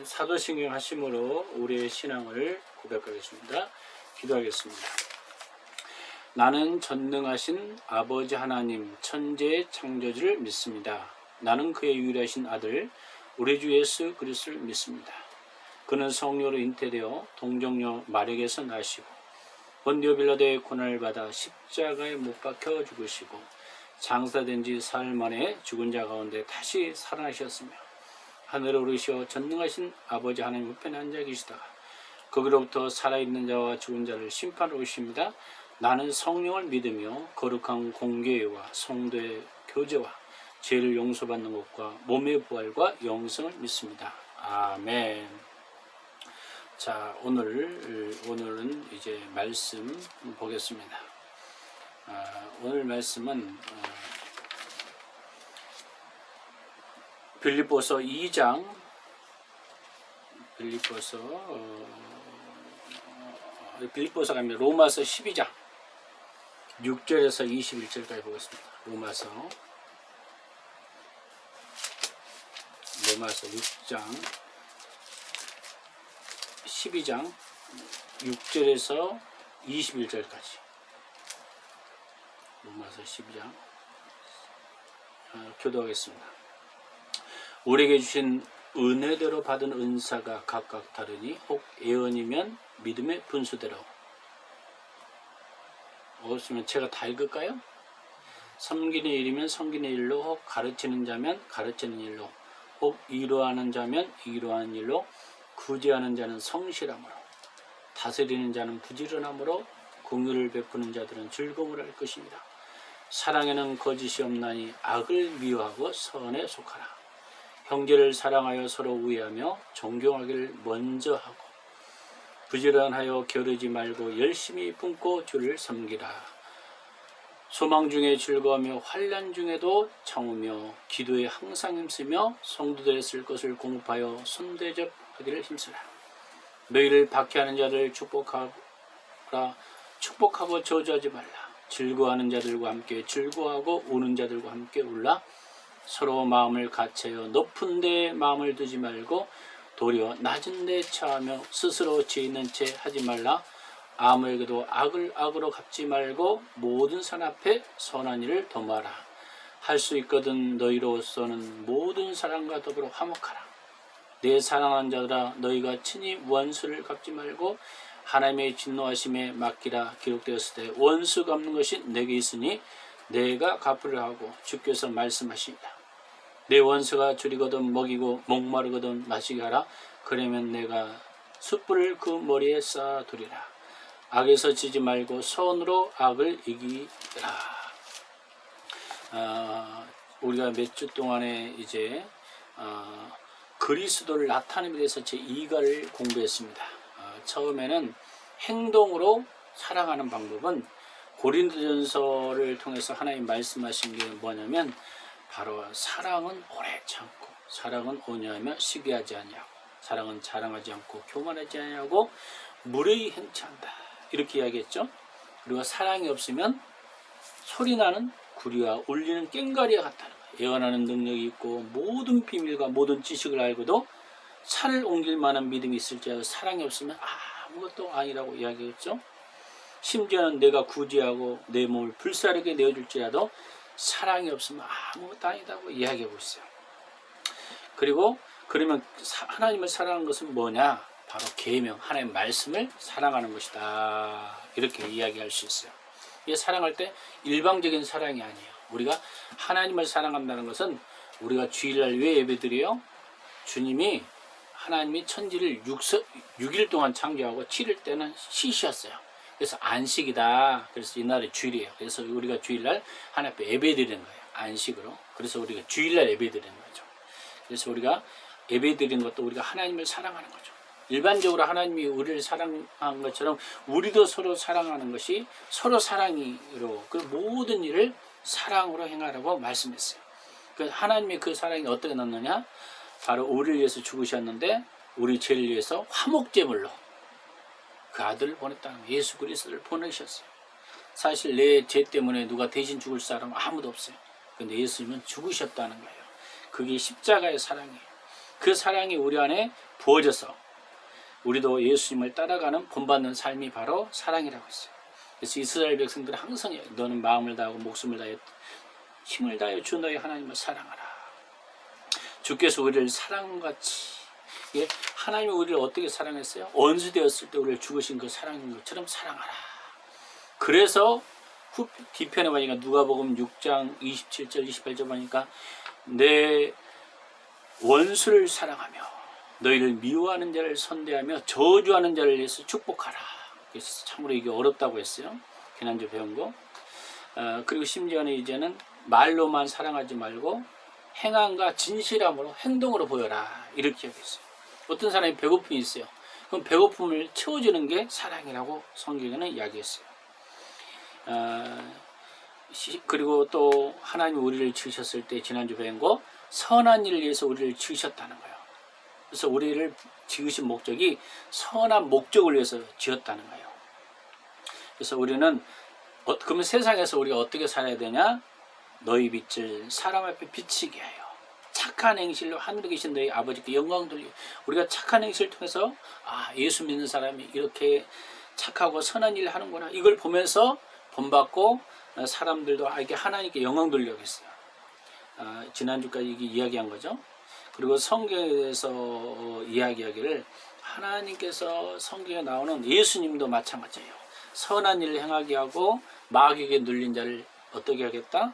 사도신경 하심으로 우리의 신앙을 고백하겠습니다. 기도하겠습니다. 나는 전능하신 아버지 하나님 천지의 창조주를 믿습니다. 나는 그의 유일하신 아들 우리 주 예수 그리스도를 믿습니다. 그는 성령으로 잉태되어 동정녀 마리아에서 나시고 본디오 빌라도의 고난을 받아 십자가에 못 박혀 죽으시고 장사된 지 사흘 만에 죽은 자 가운데 다시 살아나셨으며 하늘에 오르시어 전능하신 아버지 하나님 우편에 앉아 계시다가 거기로부터 살아있는 자와 죽은 자를 심판하러 오십니다. 나는 성령을 믿으며 거룩한 공교회와 성도의 교제와 죄를 용서받는 것과 몸의 부활과 영생을 믿습니다. 아멘. 자, 오늘은 이제 말씀 보겠습니다. 오늘 말씀은 빌립보서 2장 빌립보서가 아니라 로마서 12장 6절에서 21절까지 보겠습니다. 로마서 6장 12장 6절에서 21절까지 로마서 12장 교도하겠습니다. 우리에게 주신 은혜대로 받은 은사가 각각 다르니 혹 예언이면 믿음의 분수대로 없으면 제가 다 읽을까요? 섬기는 일이면 섬기는 일로 혹 가르치는 자면 가르치는 일로 혹 위로하는 자면 위로하는 일로 구제하는 자는 성실함으로 다스리는 자는 부지런함으로 공의를 베푸는 자들은 즐거움을 할 것입니다. 사랑에는 거짓이 없나니 악을 미워하고 선에 속하라. 형제를 사랑하여 서로 우애하며 존경하기를 먼저 하고 부지런하여 게으르지 말고 열심히 품고 주를 섬기라. 소망 중에 즐거워하며 환난 중에도 참으며 기도에 항상 힘쓰며 성도들의 쓸 것을 공급하여 손대접하기를 힘쓰라. 너희를 박해하는 자들 축복하고 저주하지 말라. 즐거워하는 자들과 함께 즐거워하고 우는 자들과 함께 울라. 서로 마음을 같이하여 높은 데에 마음을 두지 말고 도리어 낮은 데에 처하며 스스로 죄 있는 채 하지 말라. 아무에게도 악을 악으로 갚지 말고 모든 산 앞에 선한 일을 도모하라. 할 수 있거든 너희로서는 모든 사람과 더불어 화목하라. 내 사랑하는 자들아 너희가 친히 원수를 갚지 말고 하나님의 진노하심에 맡기라. 기록되었을 때 원수 갚는 것이 내게 있으니 내가 갚으려 하고 주께서 말씀하십니다. 내 원수가 줄이거든 먹이고 목마르거든 마시게 하라. 그러면 내가 숯불을 그 머리에 쌓아두리라. 악에서 지지 말고 선으로 악을 이기라. 우리가 몇 주 동안에 이제 그리스도를 나타내는 데서 제2가를 공부했습니다. 처음에는 행동으로 사랑하는 방법은 고린도전서를 통해서 하나님 말씀하신 게 뭐냐면 바로 사랑은 오래 참고 사랑은 온유하며 시기하지 아니하고 사랑은 자랑하지 않고 교만하지 아니하고 무례히 행치한다. 이렇게 이야기했죠. 그리고 사랑이 없으면 소리나는 구리와 울리는 꽹과리와 같다는 거예요. 예언하는 능력이 있고 모든 비밀과 모든 지식을 알고도 산을 옮길 만한 믿음이 있을지라도 사랑이 없으면 아무것도 아니라고 이야기했죠. 심지어는 내가 구제하고 내 몸을 불사르게 내어줄지라도 사랑이 없으면 아무것도 아니다고 이야기하고 있어요. 그리고 그러면 하나님을 사랑하는 것은 뭐냐? 바로 계명, 하나님의 말씀을 사랑하는 것이다. 이렇게 이야기할 수 있어요. 이게 사랑할 때 일방적인 사랑이 아니에요. 우리가 하나님을 사랑한다는 것은 우리가 주일날 왜 예배드려요? 주님이 하나님이 천지를 6일 동안 창조하고 7일 때는 쉬셨어요. 그래서 안식이다. 그래서 이날이 주일이에요. 그래서 우리가 주일날 하나님 앞에 예배드리는 거예요. 안식으로. 그래서 우리가 주일날 예배드리는 거죠. 그래서 우리가 예배드리는 것도 우리가 하나님을 사랑하는 거죠. 일반적으로 하나님이 우리를 사랑한 것처럼 우리도 서로 사랑하는 것이 서로 사랑으로 그 모든 일을 사랑으로 행하라고 말씀했어요. 그 하나님의 그 사랑이 어떻게 났느냐? 바로 우리를 위해서 죽으셨는데 우리 죄를 위해서 화목제물로 그 아들을 보냈다는 거예요. 예수 그리스도를 보내셨어요. 사실 내 죄 때문에 누가 대신 죽을 사람은 아무도 없어요. 근데 예수님은 죽으셨다는 거예요. 그게 십자가의 사랑이에요. 그 사랑이 우리 안에 부어져서 우리도 예수님을 따라가는 본받는 삶이 바로 사랑이라고 했어요. 그래서 이스라엘 백성들은 항상 너는 마음을 다하고 목숨을 다하여 힘을 다하여 주 너의 하나님을 사랑하라. 주께서 우리를 사랑같이, 예, 하나님이 우리를 어떻게 사랑했어요? 원수 되었을 때 우리를 죽으신 그 사랑인 것처럼 사랑하라. 그래서 뒤편에 보니까 누가복음 6장 27절 28절 보니까 내 원수를 사랑하며 너희를 미워하는 자를 선대하며 저주하는 자를 위해서 축복하라. 그래서 참으로 이게 어렵다고 했어요. 지난주 배운 거. 그리고 심지어는 이제는 말로만 사랑하지 말고 행함과 진실함으로 행동으로 보여라. 이렇게 하겠어요. 어떤 사람이 배고픔이 있어요. 그럼 배고픔을 채워주는 게 사랑이라고 성경에는 이야기했어요. 그리고 또 하나님 우리를 지으셨을 때 지난주 배운 거 선한 일을 위해서 우리를 지으셨다는 거예요. 그래서 우리를 지으신 목적이 선한 목적을 위해서 지었다는 거예요. 그래서 우리는 그러면 세상에서 우리가 어떻게 살아야 되냐? 너희 빛을 사람 앞에 비치게 하여 착한 행실로 하늘에 계신 너희 아버지께 영광 돌리고, 우리가 착한 행실을 통해서 예수 믿는 사람이 이렇게 착하고 선한 일을 하는구나, 이걸 보면서 본받고 사람들도 이게 하나님께 영광 돌려야겠어요. 지난주까지 이게 이야기한 거죠. 그리고 성경에 대해서 이야기하기를 하나님께서 성경에 나오는 예수님도 마찬가지예요. 선한 일을 행하게 하고 마귀에게 눌린 자를 어떻게 하겠다?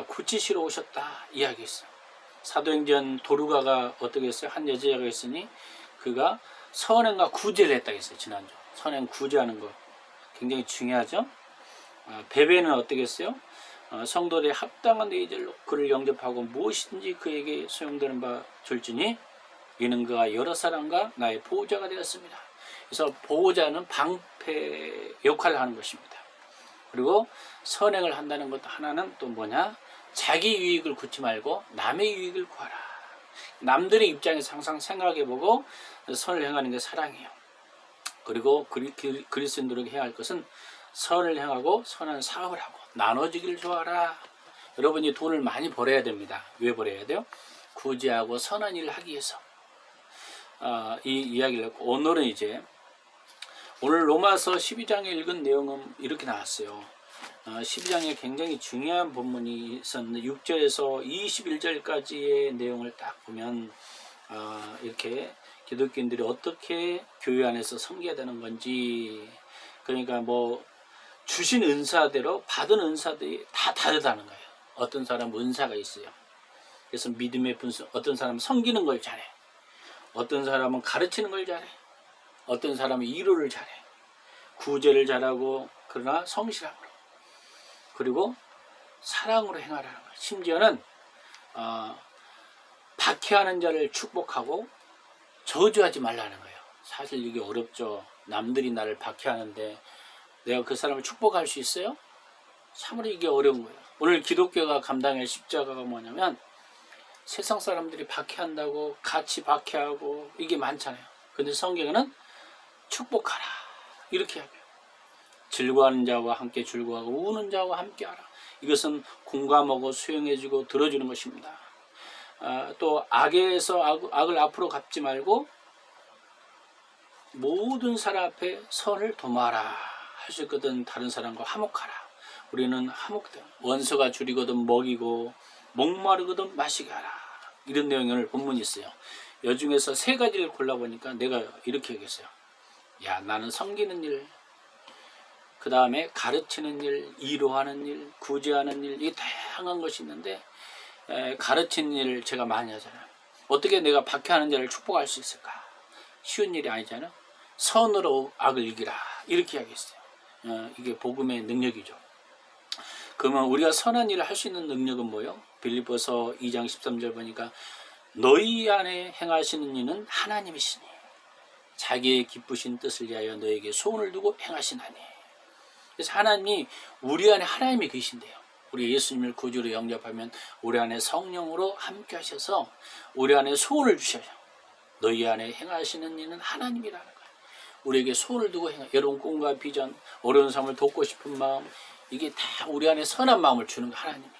고치시러 오셨다 이야기했어요. 사도행전 도르가가 어떻게 했어요? 한 여자가 있으니 그가 선행과 구제를 했다고 했어요. 지난주 선행 구제하는 거 굉장히 중요하죠. 베베는 어떻게 했어요? 성도들의 합당한 의지로 그를 영접하고 무엇이든지 그에게 소용되는 바 줄지니 이는 그가 여러 사람과 나의 보호자가 되었습니다. 그래서 보호자는 방패 역할을 하는 것입니다. 그리고 선행을 한다는 것도 하나는 또 뭐냐? 자기 유익을 구치 말고 남의 유익을 구하라. 남들의 입장에서 항상 생각해보고 선을 행하는 게 사랑이에요. 그리고 그리스도인들에게 해야 할 것은 선을 행하고 선한 사업을 하고 나눠주기를 좋아하라. 여러분이 돈을 많이 벌어야 됩니다. 왜 벌어야 돼요? 구제하고 선한 일을 하기 위해서. 이 이야기를 했고, 오늘은 이제 오늘 로마서 12장에 읽은 내용은 이렇게 나왔어요. 12장에 굉장히 중요한 본문이 있었는데 6절에서 21절까지의 내용을 딱 보면 이렇게 기독교인들이 어떻게 교회 안에서 섬겨야 되는 건지, 그러니까 뭐 주신 은사대로 받은 은사들이 다 다르다는 거예요. 어떤 사람은 은사가 있어요. 그래서 믿음의 분수, 어떤 사람은 섬기는 걸 잘해, 어떤 사람은 가르치는 걸 잘해, 어떤 사람은 위로를 잘해, 구제를 잘하고, 그러나 성실함으로, 그리고 사랑으로 행하라는 거예요. 심지어는 박해하는 자를 축복하고 저주하지 말라는 거예요. 사실 이게 어렵죠. 남들이 나를 박해하는데 내가 그 사람을 축복할 수 있어요? 참으로 이게 어려운 거예요. 오늘 기독교가 감당할 십자가가 뭐냐면 세상 사람들이 박해한다고 같이 박해하고 이게 많잖아요. 근데 성경에는 축복하라 이렇게 하고요. 즐거워하는 자와 함께 즐거워하고 우는 자와 함께 하라. 이것은 공감하고 수용해주고 들어주는 것입니다. 또 악에서 악을 앞으로 갚지 말고 모든 사람 앞에 선을 도모하라. 할 수 있거든 다른 사람과 화목하라. 우리는 화목돼. 원수가 줄이거든 먹이고 목마르거든 마시게 하라. 이런 내용을 본문이 있어요. 여 중에서 세 가지를 골라보니까 내가 이렇게 얘기했어요. 야, 나는 섬기는 일, 그 다음에 가르치는 일, 위로하는 일, 구제하는 일, 이 다양한 것이 있는데 가르치는 일을 제가 많이 하잖아요. 어떻게 내가 박해하는 자를 축복할 수 있을까? 쉬운 일이 아니잖아요. 선으로 악을 이기라 이렇게 이야기했어요. 이게 복음의 능력이죠. 그러면 우리가 선한 일을 할 수 있는 능력은 뭐예요? 빌립보서 2장 13절 보니까 너희 안에 행하시는 이는 하나님이시니 자기의 기쁘신 뜻을 위하여 너에게 소원을 두고 행하시나니. 그래서 하나님이 우리 안에 하나님이 계신대요. 우리 예수님을 구주로 영접하면 우리 안에 성령으로 함께 하셔서 우리 안에 소원을 주셔요. 너희 안에 행하시는 이는 하나님이라는 거예요. 우리에게 소원을 두고 여러분 꿈과 비전, 어려운 삶을 돕고 싶은 마음, 이게 다 우리 안에 선한 마음을 주는 거 하나님이에요.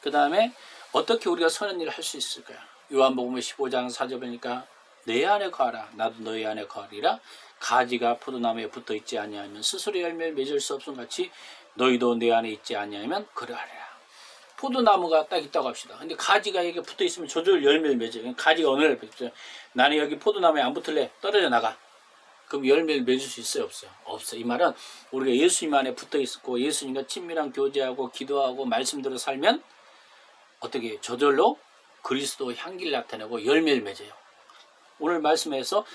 그 다음에 어떻게 우리가 선한 일을 할 수 있을까요? 요한복음 15장 4절 보니까 내 안에 거하라 나도 너희 안에 거하리라. 가지가 포도나무에 붙어 있지 아니하면 스스로 열매를 맺을 수 없음 같이 너희도 내 안에 있지 아니하면 그러하리라. 포도나무가 딱 있다고 합시다. 근데 가지가 여기 붙어 있으면 저절로 열매를 맺어요. 가지가 어느 날 맺어요. 나는 여기 포도나무에 안 붙을래. 떨어져 나가. 그럼 열매를 맺을 수 있어요? 없어요? 없어. 이 말은 우리가 예수님 안에 붙어 있고 예수님과 친밀한 교제하고 기도하고 말씀대로 살면 어떻게 저절로 그리스도 향기를 나타내고 열매를 맺어요. 오늘 말씀에서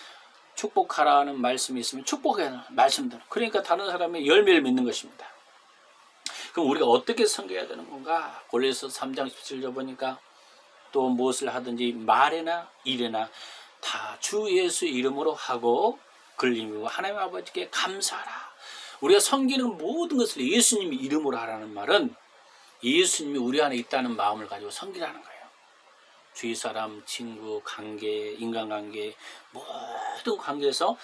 축복하라는 말씀이 있으면 축복하는 말씀대로. 그러니까 다른 사람의 열매를 맺는 것입니다. 그럼 우리가 어떻게 섬겨야 되는 건가? 골로새서 3장 17절 보니까 또 무엇을 하든지 말이나 일이나 다 주 예수 이름으로 하고 그를 하나님 아버지께 감사하라. 우리가 섬기는 모든 것을 예수님 이름으로 하라는 말은 예수님이 우리 안에 있다는 마음을 가지고 섬기라는 거예요. 주위 사람, 친구, 관계, 인간관계 모든 관계에서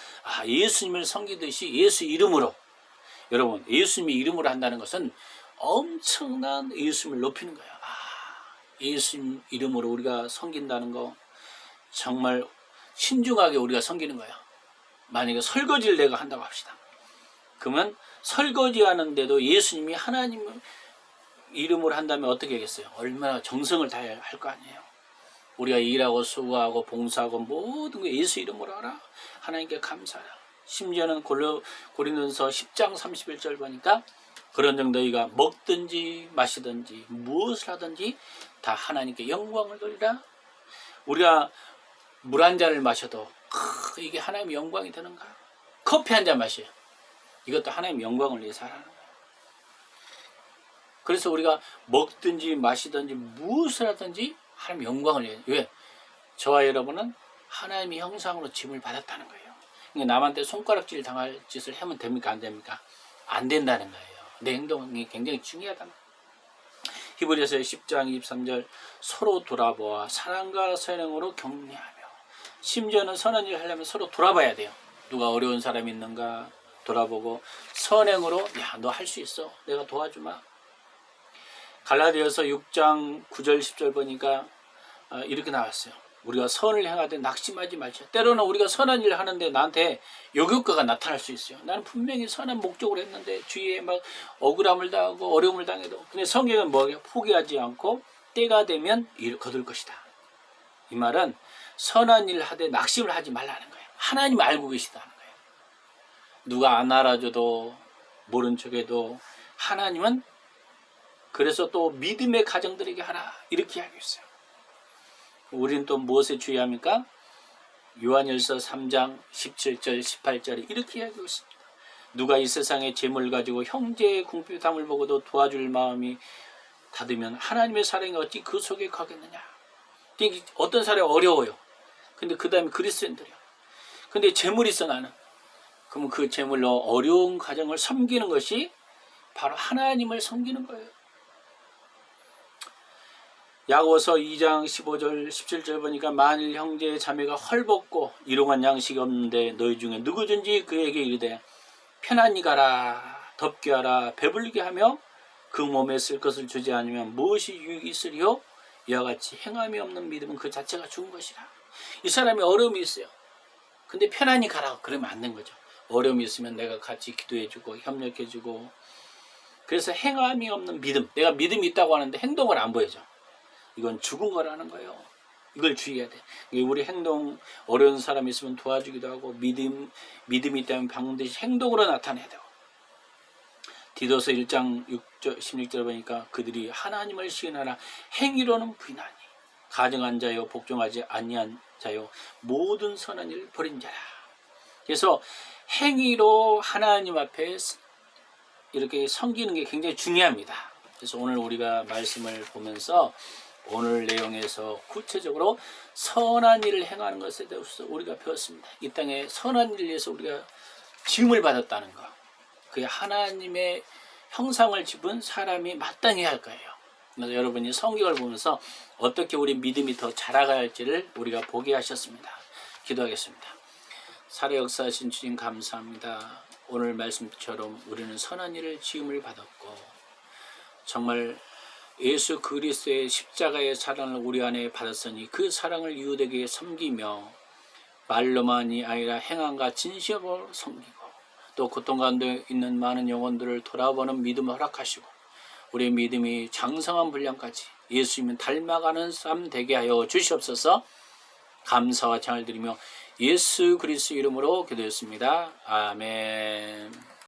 예수님을 섬기듯이 예수 이름으로. 여러분 예수님의 이름으로 한다는 것은 엄청난 예수님을 높이는 거예요. 예수님 이름으로 우리가 섬긴다는 거 정말 신중하게 우리가 섬기는 거예요. 만약에 설거지를 내가 한다고 합시다. 그러면 설거지 하는데도 예수님이 하나님 이름으로 한다면 어떻게 하겠어요? 얼마나 정성을 다해야 할 거 아니에요. 우리가 일하고 수고하고 봉사하고 모든 거 예수 이름으로 하라. 하나님께 감사하라. 심지어는 고린도전서 10장 31절 보니까 그런즉 너희가 먹든지 마시든지 무엇을 하든지 다 하나님께 영광을 돌리라. 우리가 물 한 잔을 마셔도 이게 하나님의 영광이 되는가? 커피 한 잔 마셔요. 이것도 하나님의 영광을 위해서 하라는 거예요. 그래서 우리가 먹든지 마시든지 무엇을 하든지 하나님의 영광을 위해서. 왜? 저와 여러분은 하나님의 형상으로 짐을 받았다는 거예요. 그러니까 남한테 손가락질 당할 짓을 하면 됩니까? 안 됩니까? 안 된다는 거예요. 내 행동이 굉장히 중요하다는 거예요. 히브리서 10장 23절 서로 돌아보아 사랑과 선행으로 격려하며. 심지어는 선한 일을 하려면 서로 돌아봐야 돼요. 누가 어려운 사람이 있는가 돌아보고 선행으로 너 할 수 있어. 내가 도와주마. 갈라디아서 6장 9절 10절 보니까 이렇게 나왔어요. 우리가 선을 행하되 낙심하지 말자. 때로는 우리가 선한 일을 하는데 나한테 역효과가 나타날 수 있어요. 나는 분명히 선한 목적으로 했는데 주위에 막 억울함을 당하고 어려움을 당해도. 근데 성경은 뭐예요? 포기하지 않고 때가 되면 일을 거둘 것이다. 이 말은 선한 일을 하되 낙심을 하지 말라는 거예요. 하나님 알고 계시다는 거예요. 누가 안 알아줘도 모른 척해도 하나님은 그래서 또 믿음의 가정들에게 하라 이렇게 하고 있어요. 우리는 또 무엇에 주의합니까? 요한일서 3장 17절 18절에 이렇게 이야기하고 있습니다. 누가 이 세상의 재물을 가지고 형제의 궁핍함을 보고도 도와줄 마음이 닫으면 하나님의 사랑이 어찌 그 속에 가겠느냐. 어떤 사람이 어려워요. 근데 그 다음에 그리스도인들이요. 근데 재물이 있어 나는. 그러면 그 재물로 어려운 가정을 섬기는 것이 바로 하나님을 섬기는 거예요. 야고보서 2장 15절 17절 보니까 만일 형제의 자매가 헐벗고 일용할 양식이 없는데 너희 중에 누구든지 그에게 이르되 편안히 가라 덥게 하라 배불리게 하며 그 몸에 쓸 것을 주지 않으면 무엇이 유익이 있으리요? 이와 같이 행함이 없는 믿음은 그 자체가 죽은 것이라. 이 사람이 어려움이 있어요. 근데 편안히 가라 그러면 안 된 거죠. 어려움이 있으면 내가 같이 기도해주고 협력해주고. 그래서 행함이 없는 믿음. 내가 믿음이 있다고 하는데 행동을 안 보여줘. 이건 죽은 거라는 거예요. 이걸 주의해야 돼. 우리 행동 어려운 사람이 있으면 도와주기도 하고 믿음이 있다면 반드시 행동으로 나타내야 되고. 디도서 1장 6절 16절 보니까 그들이 하나님을 시인하나 행위로는 부인하니 가증한 자요 복종하지 아니한 자요 모든 선한 일을 버린 자라. 그래서 행위로 하나님 앞에 이렇게 섬기는 게 굉장히 중요합니다. 그래서 오늘 우리가 말씀을 보면서 오늘 내용에서 구체적으로 선한 일을 행하는 것에 대해서 우리가 배웠습니다. 이 땅에 선한 일을 위해서 우리가 지음을 받았다는 것. 그게 하나님의 형상을 집은 사람이 마땅히 할 거예요. 그래서 여러분이 성경을 보면서 어떻게 우리 믿음이 더 자라갈지를 우리가 보게 하셨습니다. 기도하겠습니다. 살아 역사하신 주님 감사합니다. 오늘 말씀처럼 우리는 선한 일을 지음을 받았고 정말 예수 그리스도의 십자가의 사랑을 우리 안에 받았으니 그 사랑을 이웃에게 섬기며 말로만이 아니라 행함과 진심으로 섬기고 또 고통 가운데 있는 많은 영혼들을 돌아보는 믿음을 허락하시고 우리의 믿음이 장성한 분량까지 예수님을 닮아가는 삶 되게 하여 주시옵소서. 감사와 찬양을 드리며 예수 그리스도 이름으로 기도했습니다. 아멘.